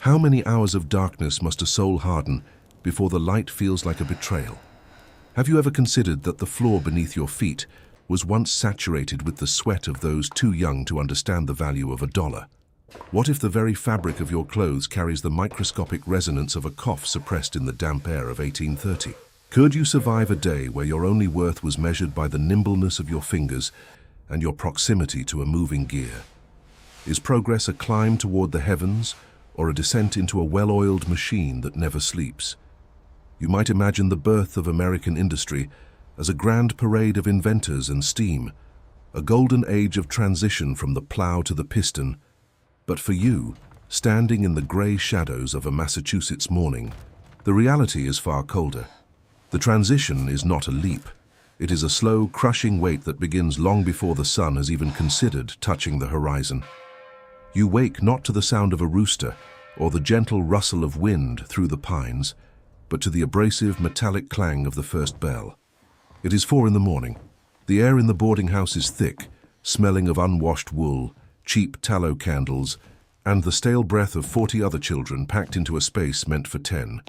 How many hours of darkness must a soul harden before the light feels like a betrayal? Have you ever considered that the floor beneath your feet was once saturated with the sweat of those too young to understand the value of $1? What if the very fabric of your clothes carries the microscopic resonance of a cough suppressed in the damp air of 1830? Could you survive a day where your only worth was measured by the nimbleness of your fingers and your proximity to a moving gear? Is progress a climb toward the heavens or a descent into a well-oiled machine that never sleeps? You might imagine the birth of American industry as a grand parade of inventors and steam, a golden age of transition from the plow to the piston. But for you, standing in the gray shadows of a Massachusetts morning, the reality is far colder. The transition is not a leap. It is a slow, crushing wait that begins long before the sun has even considered touching the horizon. You wake not to the sound of a rooster or the gentle rustle of wind through the pines, but to the abrasive, metallic clang of the first bell. It is 4 in the morning. The air in the boarding house is thick, smelling of unwashed wool, cheap tallow candles, and the stale breath of 40 other children packed into a space meant for 10.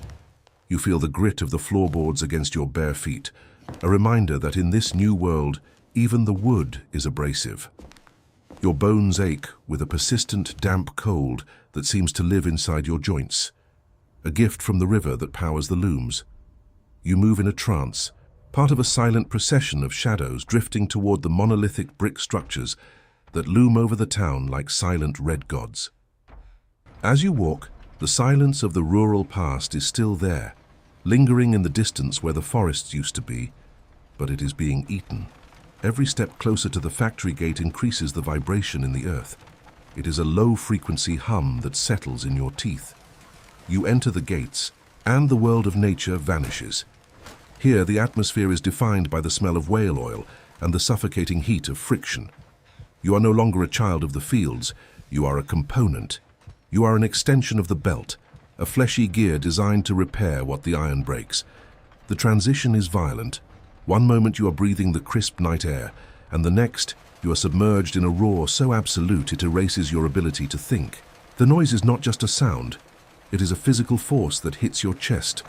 You feel the grit of the floorboards against your bare feet, a reminder that in this new world, even the wood is abrasive. Your bones ache with a persistent damp cold that seems to live inside your joints, a gift from the river that powers the looms. You move in a trance, part of a silent procession of shadows drifting toward the monolithic brick structures that loom over the town like silent red gods. As you walk, the silence of the rural past is still there, lingering in the distance where the forests used to be, but it is being eaten. Every step closer to the factory gate increases the vibration in the earth. It is a low-frequency hum that settles in your teeth. You enter the gates, and the world of nature vanishes. Here, the atmosphere is defined by the smell of whale oil and the suffocating heat of friction. You are no longer a child of the fields. You are a component. You are an extension of the belt, a fleshy gear designed to repair what the iron breaks. The transition is violent. One moment you are breathing the crisp night air, and the next you are submerged in a roar so absolute it erases your ability to think. The noise is not just a sound. It is a physical force that hits your chest,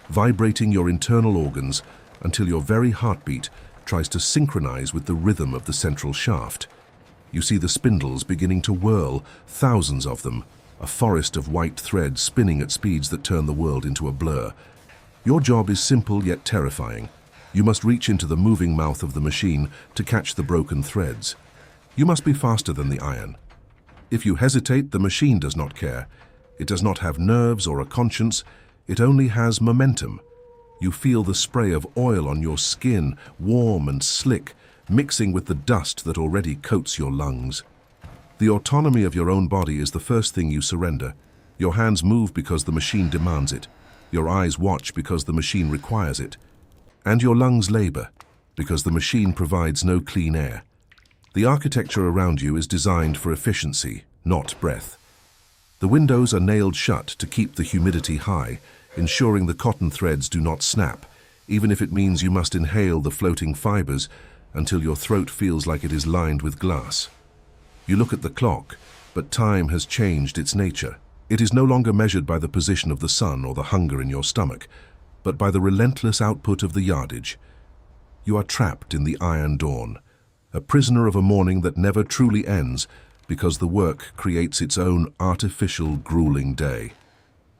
vibrating your internal organs until your very heartbeat tries to synchronize with the rhythm of the central shaft. You see the spindles beginning to whirl, thousands of them, a forest of white thread spinning at speeds that turn the world into a blur. Your job is simple yet terrifying. You must reach into the moving mouth of the machine to catch the broken threads. You must be faster than the iron. If you hesitate, the machine does not care. It does not have nerves or a conscience. It only has momentum. You feel the spray of oil on your skin, warm and slick, mixing with the dust that already coats your lungs. The autonomy of your own body is the first thing you surrender. Your hands move because the machine demands it. Your eyes watch because the machine requires it. And your lungs labor because the machine provides no clean air. The architecture around you is designed for efficiency, not breath. The windows are nailed shut to keep the humidity high, ensuring the cotton threads do not snap, even if it means you must inhale the floating fibers until your throat feels like it is lined with glass. You look at the clock, but time has changed its nature. It is no longer measured by the position of the sun or the hunger in your stomach, but by the relentless output of the yardage. You are trapped in the iron dawn, a prisoner of a morning that never truly ends because the work creates its own artificial, grueling day.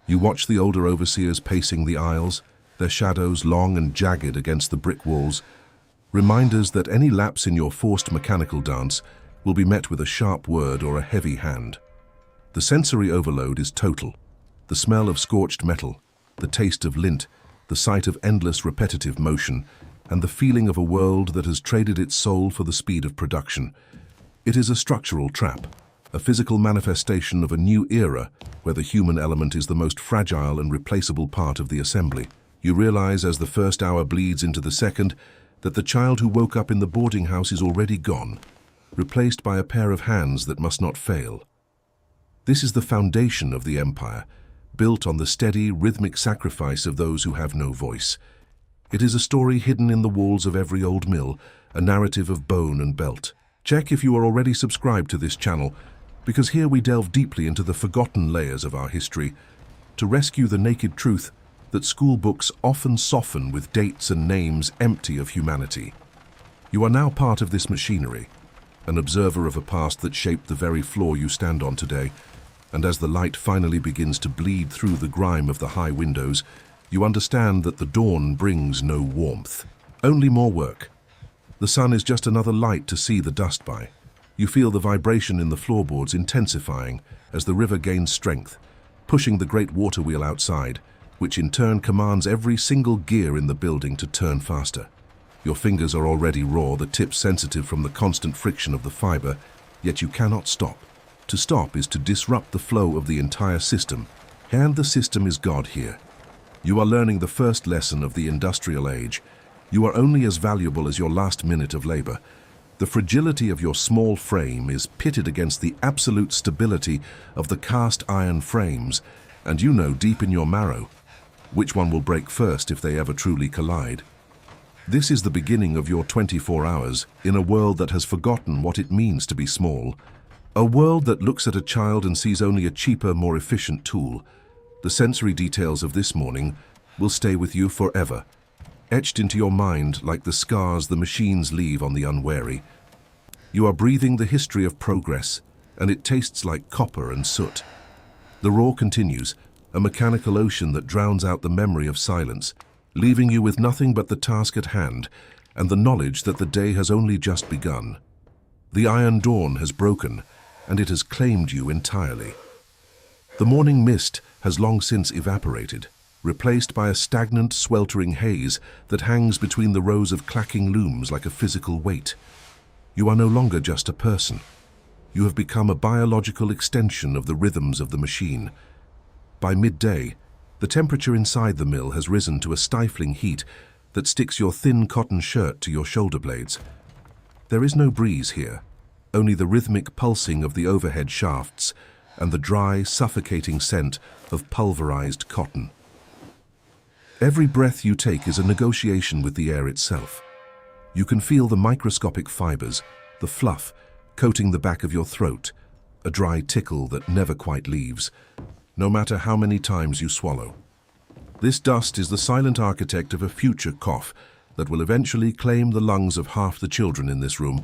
You watch the older overseers pacing the aisles, their shadows long and jagged against the brick walls, reminders that any lapse in your forced mechanical dance will be met with a sharp word or a heavy hand. The sensory overload is total. The smell of scorched metal, the taste of lint, the sight of endless repetitive motion, and the feeling of a world that has traded its soul for the speed of production. It is a structural trap, a physical manifestation of a new era where the human element is the most fragile and replaceable part of the assembly. You realize as the first hour bleeds into the second that the child who woke up in the boarding house is already gone, replaced by a pair of hands that must not fail. This is the foundation of the empire, built on the steady, rhythmic sacrifice of those who have no voice. It is a story hidden in the walls of every old mill, a narrative of bone and belt. Check if you are already subscribed to this channel Because here we delve deeply into the forgotten layers of our history to rescue the naked truth that school books often soften with dates and names empty of humanity. You are now part of this machinery, an observer of a past that shaped the very floor you stand on today, and as the light finally begins to bleed through the grime of the high windows, you understand that the dawn brings no warmth, only more work. The sun is just another light to see the dust by. You feel the vibration in the floorboards intensifying as the river gains strength, pushing the great water wheel outside, which in turn commands every single gear in the building to turn faster. Your fingers are already raw, the tips sensitive from the constant friction of the fiber, yet you cannot stop. To stop is to disrupt the flow of the entire system, and the system is God here. You are learning the first lesson of the industrial age. You are only as valuable as your last minute of labor. The fragility of your small frame is pitted against the absolute stability of the cast iron frames, and you know deep in your marrow which one will break first if they ever truly collide. This is the beginning of your 24 hours in a world that has forgotten what it means to be small. A world that looks at a child and sees only a cheaper, more efficient tool. The sensory details of this morning will stay with you forever, etched into your mind like the scars the machines leave on the unwary. You are breathing the history of progress, and it tastes like copper and soot. The roar continues, a mechanical ocean that drowns out the memory of silence, leaving you with nothing but the task at hand and the knowledge that the day has only just begun. The iron dawn has broken, and it has claimed you entirely. The morning mist has long since evaporated, replaced by a stagnant, sweltering haze that hangs between the rows of clacking looms like a physical weight. You are no longer just a person. You have become a biological extension of the rhythms of the machine. By midday, the temperature inside the mill has risen to a stifling heat that sticks your thin cotton shirt to your shoulder blades. There is no breeze here, only the rhythmic pulsing of the overhead shafts and the dry, suffocating scent of pulverized cotton. Every breath you take is a negotiation with the air itself. You can feel the microscopic fibers, the fluff, coating the back of your throat, a dry tickle that never quite leaves, no matter how many times you swallow. This dust is the silent architect of a future cough that will eventually claim the lungs of half the children in this room,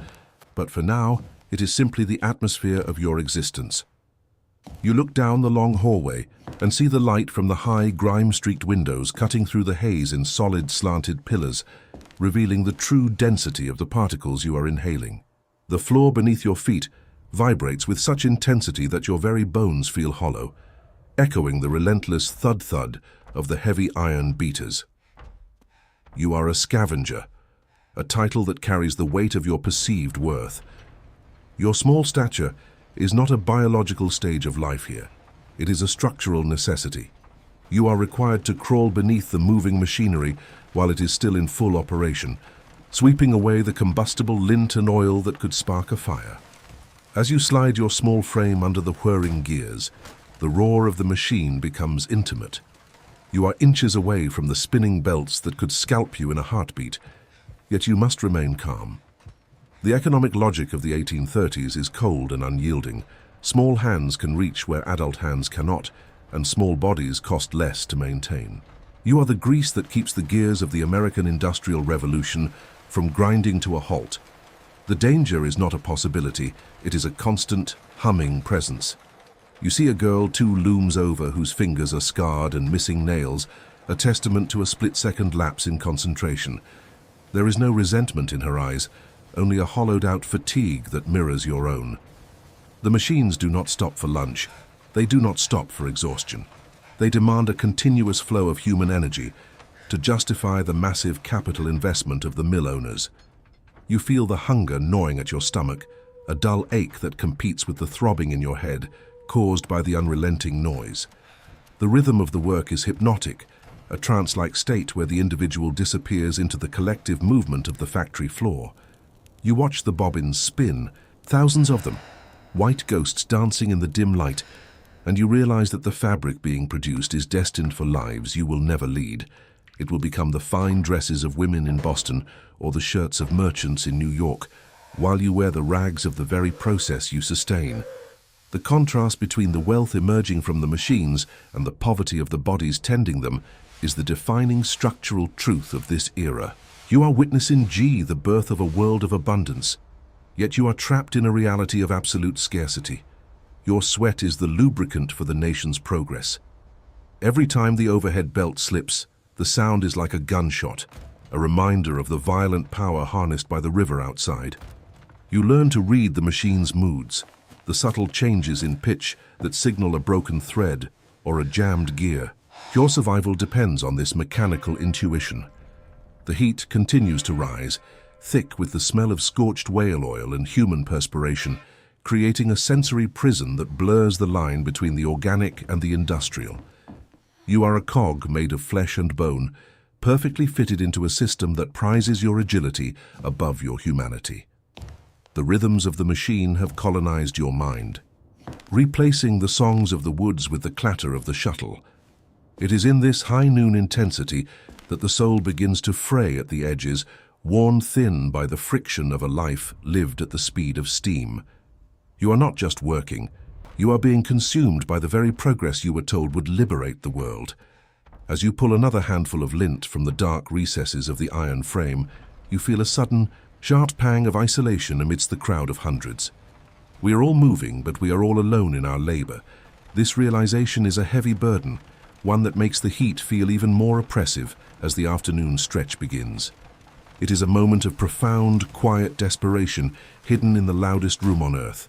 but for now, it is simply the atmosphere of your existence. You look down the long hallway and see the light from the high, grime-streaked windows cutting through the haze in solid, slanted pillars, revealing the true density of the particles you are inhaling. The floor beneath your feet vibrates with such intensity that your very bones feel hollow, echoing the relentless thud-thud of the heavy iron beaters. You are a scavenger, a title that carries the weight of your perceived worth. Your small stature is not a biological stage of life here. It is a structural necessity. You are required to crawl beneath the moving machinery while it is still in full operation, sweeping away the combustible lint and oil that could spark a fire. As you slide your small frame under the whirring gears, the roar of the machine becomes intimate. You are inches away from the spinning belts that could scalp you in a heartbeat, yet you must remain calm. The economic logic of the 1830s is cold and unyielding. Small hands can reach where adult hands cannot, and small bodies cost less to maintain. You are the grease that keeps the gears of the American Industrial Revolution from grinding to a halt. The danger is not a possibility, it is a constant, humming presence. You see a girl 2 looms over whose fingers are scarred and missing nails, a testament to a split-second lapse in concentration. There is no resentment in her eyes, only a hollowed-out fatigue that mirrors your own. The machines do not stop for lunch. They do not stop for exhaustion. They demand a continuous flow of human energy to justify the massive capital investment of the mill owners. You feel the hunger gnawing at your stomach, a dull ache that competes with the throbbing in your head, caused by the unrelenting noise. The rhythm of the work is hypnotic, a trance-like state where the individual disappears into the collective movement of the factory floor. You watch the bobbins spin, thousands of them, white ghosts dancing in the dim light, and you realize that the fabric being produced is destined for lives you will never lead. It will become the fine dresses of women in Boston or the shirts of merchants in New York, while you wear the rags of the very process you sustain. The contrast between the wealth emerging from the machines and the poverty of the bodies tending them is the defining structural truth of this era. You are witnessing the birth of a world of abundance, yet you are trapped in a reality of absolute scarcity. Your sweat is the lubricant for the nation's progress. Every time the overhead belt slips, the sound is like a gunshot, a reminder of the violent power harnessed by the river outside. You learn to read the machine's moods, the subtle changes in pitch that signal a broken thread or a jammed gear. Your survival depends on this mechanical intuition. The heat continues to rise, thick with the smell of scorched whale oil and human perspiration, creating a sensory prison that blurs the line between the organic and the industrial. You are a cog made of flesh and bone, perfectly fitted into a system that prizes your agility above your humanity. The rhythms of the machine have colonized your mind, replacing the songs of the woods with the clatter of the shuttle. It is in this high noon intensity that the soul begins to fray at the edges, worn thin by the friction of a life lived at the speed of steam. You are not just working, you are being consumed by the very progress you were told would liberate the world. As you pull another handful of lint from the dark recesses of the iron frame, you feel a sudden, sharp pang of isolation amidst the crowd of hundreds. We are all moving, but we are all alone in our labor. This realization is a heavy burden, one that makes the heat feel even more oppressive as the afternoon stretch begins. It is a moment of profound, quiet desperation hidden in the loudest room on earth.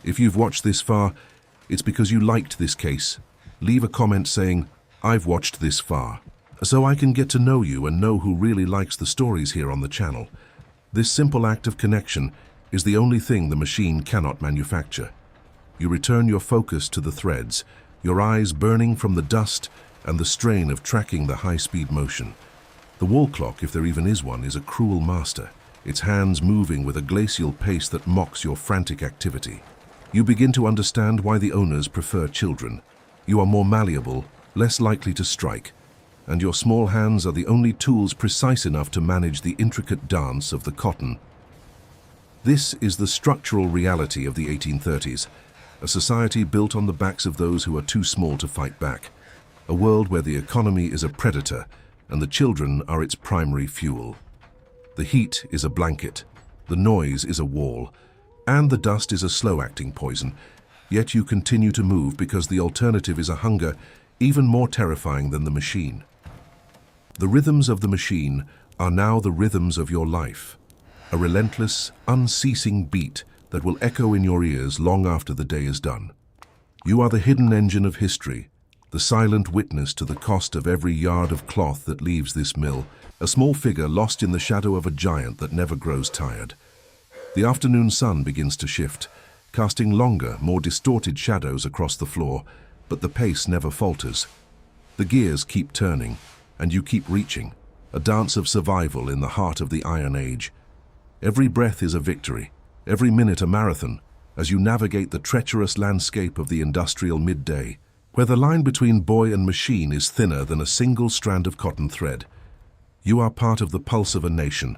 If you've watched this far, it's because you liked this case. Leave a comment saying, "I've watched this far," so I can get to know you and know who really likes the stories here on the channel. This simple act of connection is the only thing the machine cannot manufacture. You return your focus to the threads, your eyes burning from the dust and the strain of tracking the high-speed motion. The wall clock, if there even is one, is a cruel master, its hands moving with a glacial pace that mocks your frantic activity. You begin to understand why the owners prefer children. You are more malleable, less likely to strike, and your small hands are the only tools precise enough to manage the intricate dance of the cotton. This is the structural reality of the 1830s, a society built on the backs of those who are too small to fight back, a world where the economy is a predator and the children are its primary fuel. The heat is a blanket, the noise is a wall, and the dust is a slow-acting poison, yet you continue to move because the alternative is a hunger even more terrifying than the machine. The rhythms of the machine are now the rhythms of your life, a relentless, unceasing beat that will echo in your ears long after the day is done. You are the hidden engine of history, the silent witness to the cost of every yard of cloth that leaves this mill, a small figure lost in the shadow of a giant that never grows tired. The afternoon sun begins to shift, casting longer, more distorted shadows across the floor, but the pace never falters. The gears keep turning, and you keep reaching, a dance of survival in the heart of the Iron Age. Every breath is a victory, every minute a marathon, as you navigate the treacherous landscape of the industrial midday, where the line between boy and machine is thinner than a single strand of cotton thread. You are part of the pulse of a nation,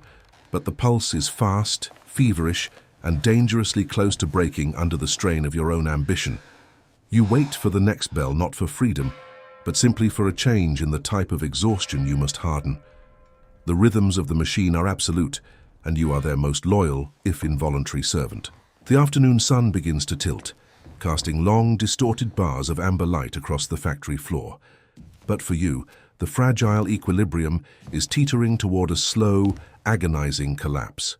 but the pulse is fast, feverish, and dangerously close to breaking under the strain of your own ambition. You wait for the next bell not for freedom, but simply for a change in the type of exhaustion you must harden. The rhythms of the machine are absolute, and you are their most loyal, if involuntary, servant. The afternoon sun begins to tilt, casting long, distorted bars of amber light across the factory floor. But for you, the fragile equilibrium is teetering toward a slow, agonizing collapse.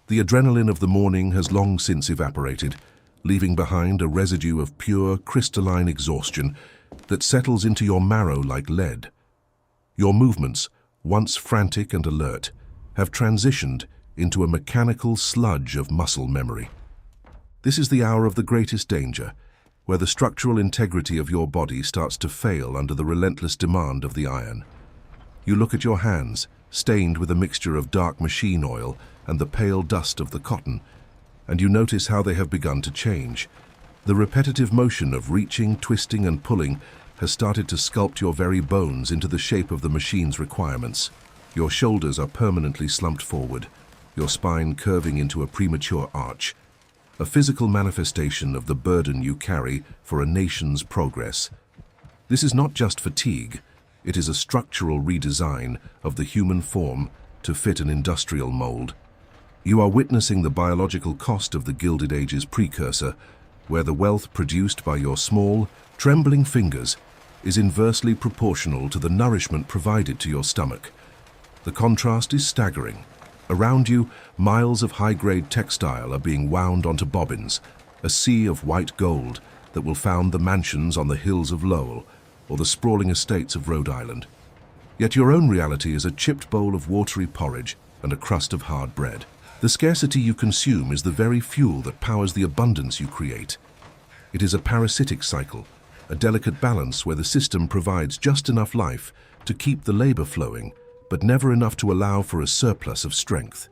The adrenaline of the morning has long since evaporated, leaving behind a residue of pure, crystalline exhaustion that settles into your marrow like lead. Your movements, once frantic and alert, have transitioned into a mechanical sludge of muscle memory. This is the hour of the greatest danger, where the structural integrity of your body starts to fail under the relentless demand of the iron. You look at your hands, stained with a mixture of dark machine oil and the pale dust of the cotton, and you notice how they have begun to change. The repetitive motion of reaching, twisting, and pulling has started to sculpt your very bones into the shape of the machine's requirements. Your shoulders are permanently slumped forward, your spine curving into a premature arch. a physical manifestation of the burden you carry for a nation's progress. This is not just fatigue, it is a structural redesign of the human form to fit an industrial mold. You are witnessing the biological cost of the Gilded Age's precursor, where the wealth produced by your small, trembling fingers is inversely proportional to the nourishment provided to your stomach. The contrast is staggering. Around you, miles of high-grade textile are being wound onto bobbins, a sea of white gold that will found the mansions on the hills of Lowell or the sprawling estates of Rhode Island. Yet your own reality is a chipped bowl of watery porridge and a crust of hard bread. The scarcity you consume is the very fuel that powers the abundance you create. It is a parasitic cycle, a delicate balance where the system provides just enough life to keep the labor flowing, but never enough to allow for a surplus of strength.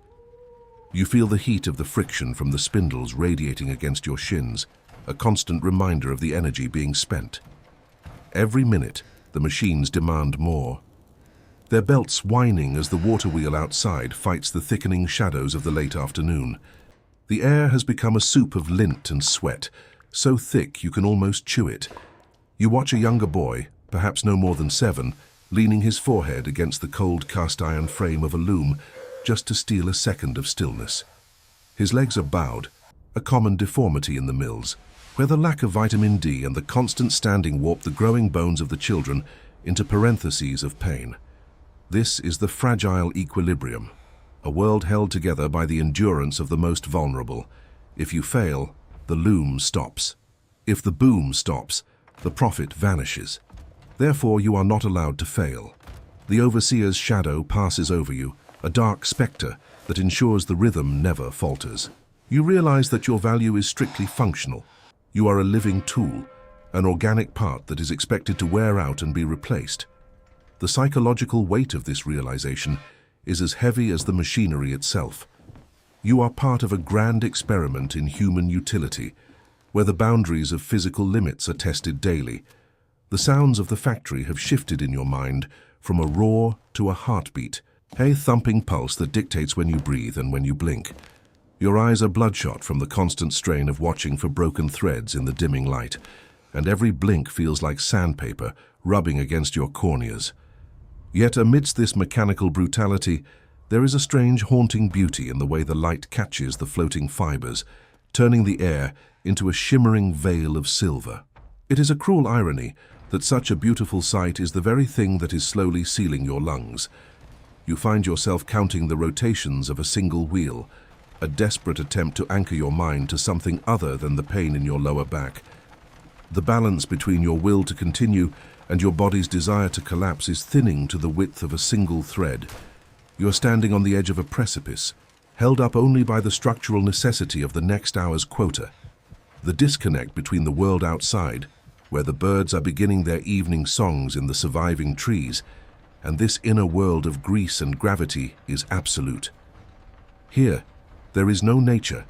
You feel the heat of the friction from the spindles radiating against your shins, a constant reminder of the energy being spent. Every minute, the machines demand more. Their belts whining as the water wheel outside fights the thickening shadows of the late afternoon. The air has become a soup of lint and sweat, so thick you can almost chew it. You watch a younger boy, perhaps no more than 7, leaning his forehead against the cold cast-iron frame of a loom just to steal a second of stillness. His legs are bowed, a common deformity in the mills, where the lack of vitamin D and the constant standing warp the growing bones of the children into parentheses of pain. This is the fragile equilibrium, a world held together by the endurance of the most vulnerable. If you fail, the loom stops. If the boom stops, the profit vanishes. Therefore, you are not allowed to fail. The overseer's shadow passes over you, a dark spectre that ensures the rhythm never falters. You realize that your value is strictly functional. You are a living tool, an organic part that is expected to wear out and be replaced. The psychological weight of this realization is as heavy as the machinery itself. You are part of a grand experiment in human utility, where the boundaries of physical limits are tested daily. The sounds of the factory have shifted in your mind from a roar to a heartbeat, a thumping pulse that dictates when you breathe and when you blink. Your eyes are bloodshot from the constant strain of watching for broken threads in the dimming light, and every blink feels like sandpaper rubbing against your corneas. Yet amidst this mechanical brutality, there is a strange haunting beauty in the way the light catches the floating fibers, turning the air into a shimmering veil of silver. It is a cruel irony that such a beautiful sight is the very thing that is slowly sealing your lungs. You find yourself counting the rotations of a single wheel, a desperate attempt to anchor your mind to something other than the pain in your lower back. The balance between your will to continue and your body's desire to collapse is thinning to the width of a single thread. You are standing on the edge of a precipice, held up only by the structural necessity of the next hour's quota. The disconnect between the world outside, where the birds are beginning their evening songs in the surviving trees, and this inner world of grease and gravity is absolute. Here, there is no nature,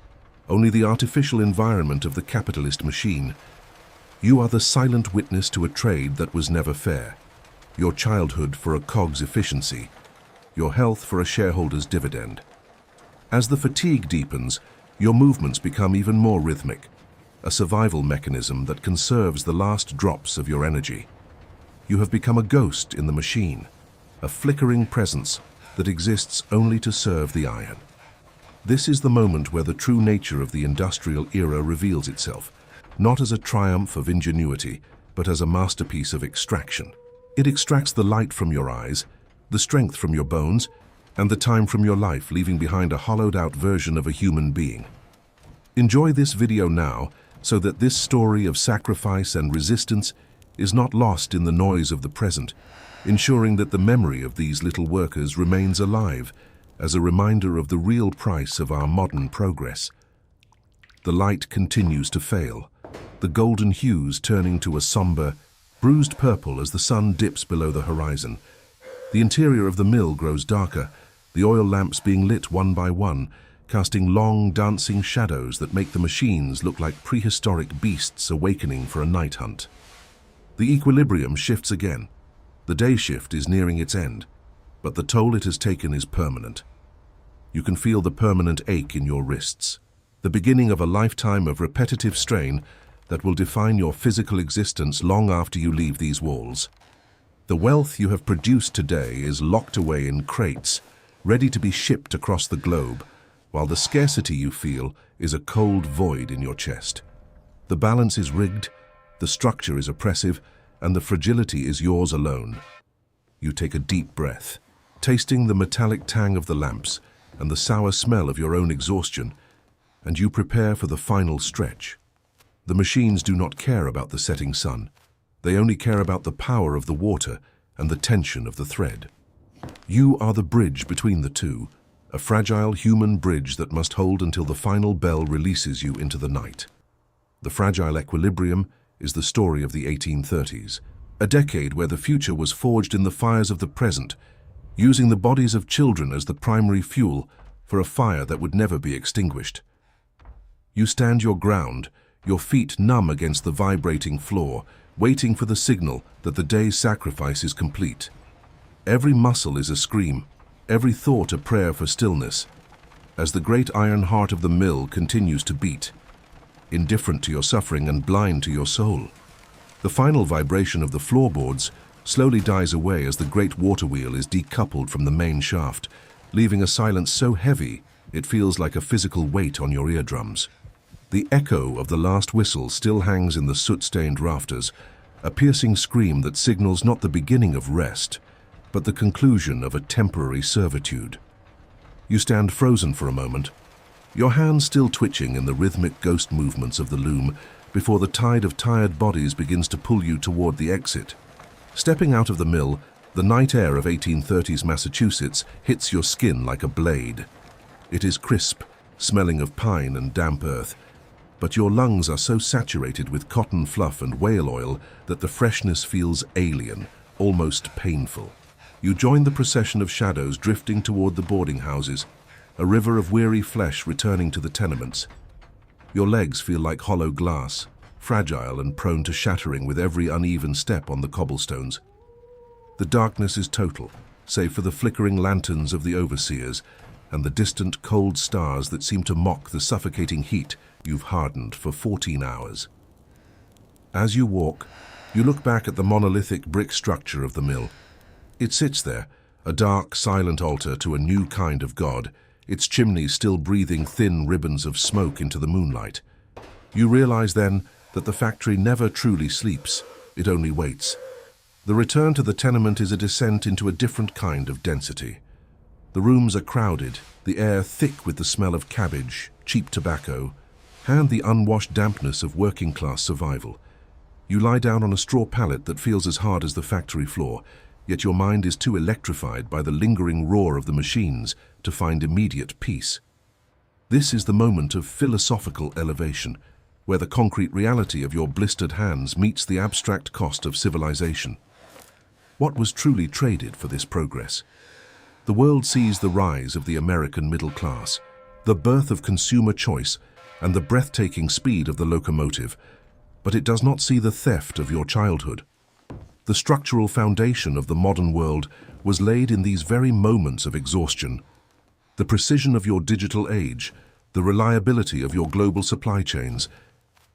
only the artificial environment of the capitalist machine. You are the silent witness to a trade that was never fair, your childhood for a cog's efficiency, your health for a shareholder's dividend. As the fatigue deepens, your movements become even more rhythmic, a survival mechanism that conserves the last drops of your energy. You have become a ghost in the machine, a flickering presence that exists only to serve the iron. This is the moment where the true nature of the industrial era reveals itself, not as a triumph of ingenuity, but as a masterpiece of extraction. It extracts the light from your eyes, the strength from your bones, and the time from your life, leaving behind a hollowed-out version of a human being. Enjoy this video now, so that this story of sacrifice and resistance is not lost in the noise of the present, ensuring that the memory of these little workers remains alive as a reminder of the real price of our modern progress. The light continues to fail, the golden hues turning to a somber, bruised purple as the sun dips below the horizon. The interior of the mill grows darker, the oil lamps being lit one by one, casting long, dancing shadows that make the machines look like prehistoric beasts awakening for a night hunt. The equilibrium shifts again. The day shift is nearing its end, but the toll it has taken is permanent. You can feel the permanent ache in your wrists, the beginning of a lifetime of repetitive strain that will define your physical existence long after you leave these walls. The wealth you have produced today is locked away in crates, ready to be shipped across the globe, while the scarcity you feel is a cold void in your chest. The balance is rigged, the structure is oppressive, and the fragility is yours alone. You take a deep breath, tasting the metallic tang of the lamps and the sour smell of your own exhaustion, and you prepare for the final stretch. The machines do not care about the setting sun. They only care about the power of the water and the tension of the thread. You are the bridge between the two, a fragile human bridge that must hold until the final bell releases you into the night. The fragile equilibrium is the story of the 1830s, a decade where the future was forged in the fires of the present, using the bodies of children as the primary fuel for a fire that would never be extinguished. You stand your ground, your feet numb against the vibrating floor, waiting for the signal that the day's sacrifice is complete. Every muscle is a scream, every thought a prayer for stillness, as the great iron heart of the mill continues to beat, indifferent to your suffering and blind to your soul. The final vibration of the floorboards slowly dies away as the great water wheel is decoupled from the main shaft, leaving a silence so heavy it feels like a physical weight on your eardrums. The echo of the last whistle still hangs in the soot-stained rafters, a piercing scream that signals not the beginning of rest, but the conclusion of a temporary servitude. You stand frozen for a moment, your hands still twitching in the rhythmic ghost movements of the loom before the tide of tired bodies begins to pull you toward the exit. Stepping out of the mill, the night air of 1830s Massachusetts hits your skin like a blade. It is crisp, smelling of pine and damp earth, but your lungs are so saturated with cotton fluff and whale oil that the freshness feels alien, almost painful. You join the procession of shadows drifting toward the boarding houses, a river of weary flesh returning to the tenements. Your legs feel like hollow glass, fragile and prone to shattering with every uneven step on the cobblestones. The darkness is total, save for the flickering lanterns of the overseers and the distant cold stars that seem to mock the suffocating heat you've hardened for 14 hours. As you walk, you look back at the monolithic brick structure of the mill. It sits there, a dark, silent altar to a new kind of god, its chimneys still breathing thin ribbons of smoke into the moonlight. You realize then that the factory never truly sleeps, it only waits. The return to the tenement is a descent into a different kind of density. The rooms are crowded, the air thick with the smell of cabbage, cheap tobacco, and the unwashed dampness of working-class survival. You lie down on a straw pallet that feels as hard as the factory floor, yet your mind is too electrified by the lingering roar of the machines to find immediate peace. This is the moment of philosophical elevation, where the concrete reality of your blistered hands meets the abstract cost of civilization. What was truly traded for this progress? The world sees the rise of the American middle class, the birth of consumer choice, and the breathtaking speed of the locomotive, but it does not see the theft of your childhood. The structural foundation of the modern world was laid in these very moments of exhaustion. The precision of your digital age, the reliability of your global supply chains,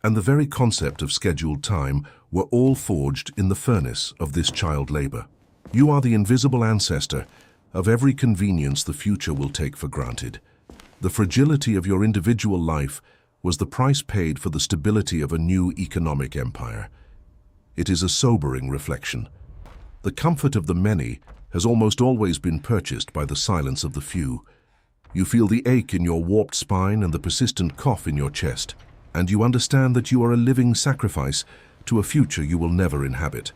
and the very concept of scheduled time were all forged in the furnace of this child labor. You are the invisible ancestor of every convenience the future will take for granted. The fragility of your individual life was the price paid for the stability of a new economic empire. It is a sobering reflection. The comfort of the many has almost always been purchased by the silence of the few. You feel the ache in your warped spine and the persistent cough in your chest, and you understand that you are a living sacrifice to a future you will never inhabit.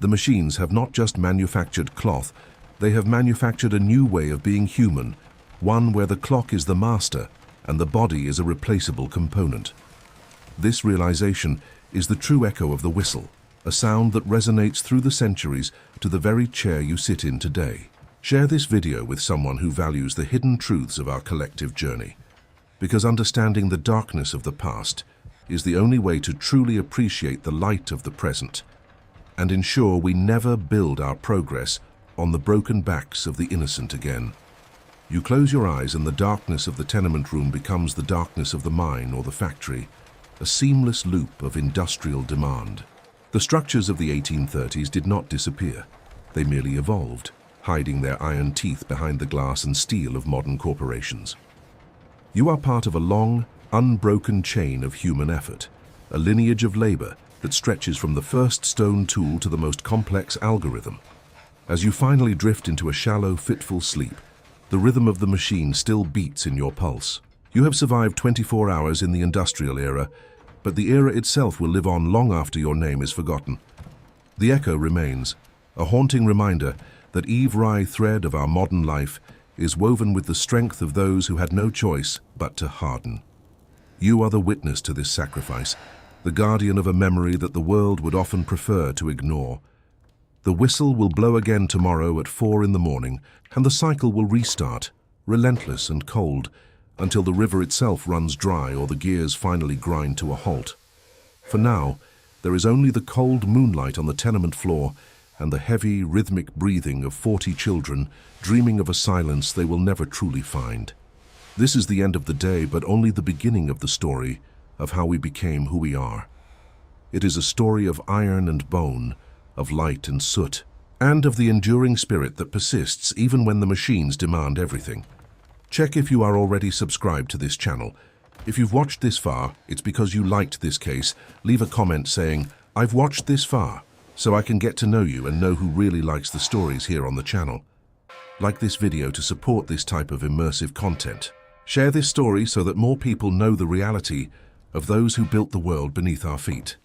The machines have not just manufactured cloth, they have manufactured a new way of being human, one where the clock is the master and the body is a replaceable component. This realization is the true echo of the whistle, a sound that resonates through the centuries to the very chair you sit in today. Share this video with someone who values the hidden truths of our collective journey, because understanding the darkness of the past is the only way to truly appreciate the light of the present and ensure we never build our progress on the broken backs of the innocent again. You close your eyes and the darkness of the tenement room becomes the darkness of the mine or the factory, a seamless loop of industrial demand. The structures of the 1830s did not disappear. They merely evolved, hiding their iron teeth behind the glass and steel of modern corporations. You are part of a long, unbroken chain of human effort, a lineage of labor that stretches from the first stone tool to the most complex algorithm. As you finally drift into a shallow, fitful sleep, the rhythm of the machine still beats in your pulse. You have survived 24 hours in the industrial era, but the era itself will live on long after your name is forgotten. The echo remains, a haunting reminder that Eve-Rai thread of our modern life is woven with the strength of those who had no choice but to harden. You are the witness to this sacrifice, the guardian of a memory that the world would often prefer to ignore. The whistle will blow again tomorrow at 4 in the morning, and the cycle will restart, relentless and cold, until the river itself runs dry or the gears finally grind to a halt. For now, there is only the cold moonlight on the tenement floor and the heavy, rhythmic breathing of 40 children dreaming of a silence they will never truly find. This is the end of the day, but only the beginning of the story of how we became who we are. It is a story of iron and bone, of light and soot, and of the enduring spirit that persists even when the machines demand everything. Check if you are already subscribed to this channel. If you've watched this far, it's because you liked this case. Leave a comment saying, "I've watched this far," so I can get to know you and know who really likes the stories here on the channel. Like this video to support this type of immersive content. Share this story so that more people know the reality of those who built the world beneath our feet.